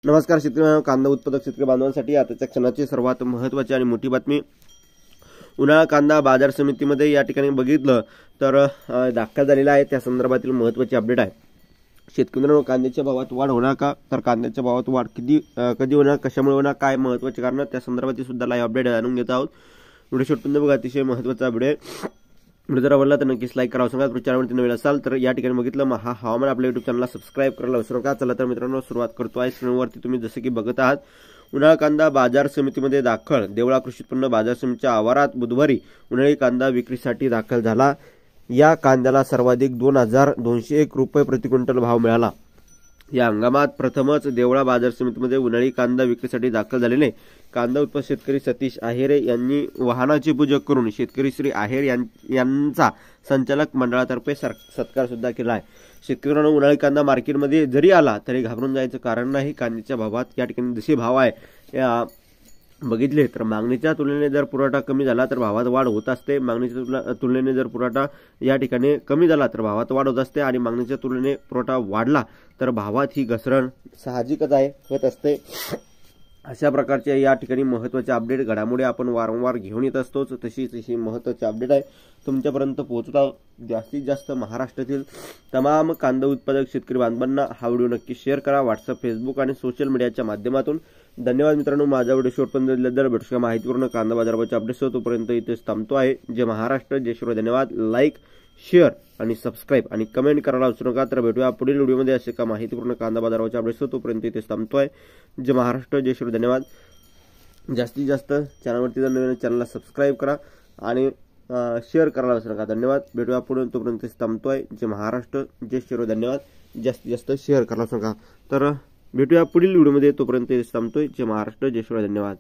नमस्कार शेतकरी कांदा उत्पादक शेतकरी बांधवांसाठी आताच्या क्षणाची सर्वात महत्त्वाची आणि मोठी बातमी। उन्हाळा कांदा बाजार समितीमध्ये या ठिकाणी बघितलं तर दाखल झालेला आहे, त्या संदर्भातील महत्त्वाची अपडेट आहे। शेतकऱ्यांनो, कांद्याच्या भावात वाढ होणार का, तर कांद्याच्या भावात वाढ कधी होणार, कशामुळे होणार, काय महत्त्वाचे कारण, त्या संदर्भातील सुद्धा लाईव्ह अपडेट जाणून घेत आहोत। व्हिडिओ शेवटपर्यंत बघा, अतिशय महत्त्वाचा अपडेट आहे। व्हिडिओ जर आवडला तर नक्कीच लाईक करा। सांगा चॅनलवरती नवीन असाल तर या ठिकाणी बघितलं हा हवामान आपल्या युट्यूब चॅनलला सबस्क्राईब करायला विसरू नका। चला तर मित्रांनो, सुरुवात करतो आहे। स्क्रीनवरती तुम्ही जसे की बघत आहात, उन्हाळा कांदा बाजार समितीमध्ये दाखल। देवळा कृषी उत्पन्न बाजार समितीच्या आवारात बुधवारी उन्हाळी कांदा विक्रीसाठी दाखल झाला। या कांद्याला सर्वाधिक 2201 रुपये प्रति क्विंटल भाव मिळाला। या हंगामात प्रथमच देवळा बाजार समितीमध्ये उन्हाळी कांदा विक्रीसाठी दाखल झालेले कांदा उत्पादक शेतकरी सतीश आहेरे यांनी वाहनाची पूजा करून शेतकरी श्री आहेर यांचा संचालक मंडळातर्फे सत्कार सुद्धा केला आहे। शेतकऱ्यांना उन्हाळी कांदा मार्केटमध्ये जरी आला तरी घाबरून जायचं कारण नाही। कांद्याच्या भावात या ठिकाणी जसे भाव आहे बघितले तर मागणीच्या तुलनेने जर पुरवठा कमी झाला तर भावात वाढ होत असते। मागणीच्या तुलनेने जर पुरवठा या ठिकाणी कमी झाला तर भावात वाढ होत असते आणि मागणीच्या तुलनेने पुरवठा वाढला तर भावात ही घसरण साहजिकच आहे, होत असते। अशा प्रकारचे या ठिकाणी महत्त्वाचे अपडेट घडामोडी आपण वारंवार घेऊन येत असतोच, तशीच ही महत्त्वाची अपडेट आहे तुमच्यापर्यंत पोहोचवता। जास्तीत जास्त महाराष्ट्रातील तमाम कांदा उत्पादक शेतकरी बांधवांना हा व्हिडिओ नक्की शेअर करा, व्हॉट्सअप, फेसबुक आणि सोशल मीडियाच्या माध्यमातून। धन्यवाद मित्रांनो, माझा व्हिडिओ शेवटपर्यंत दिल्याबद्दल। भेटूया माहितीपूर्ण कांदा बाजाराबाबतचे अपडेट्स तोपर्यंत इथेच थांबतो आहे। जय महाराष्ट्र, जय शिवराय। धन्यवाद। लाईक, शेअर आणि सबस्क्राईब आणि कमेंट करायला विसरू नका। तर भेटूया पुढील व्हिडिओमध्ये असे का माहितीपूर्ण कांदा बाजाराबाबतचे अपडेट्स तोपर्यंत इथेच थांबतो आहे। जय महाराष्ट्र, जय शिवराय। धन्यवाद। जास्तीत जास्त चॅनलवरती जर नवीन चॅनलला सबस्क्राईब करा आणि शेअर करायला विसरू नका। धन्यवाद। भेटूया पुढे, तोपर्यंत थांबतो आहे। जय महाराष्ट्र, जय शिवराय। धन्यवाद। जास्तीत जास्त शेअर करायला विसरू नका। तर भेटूया पुढील व्हिडिओमध्ये, तोपर्यंत थांबतोय। जय महाराष्ट्र, जय शिवराय। धन्यवाद।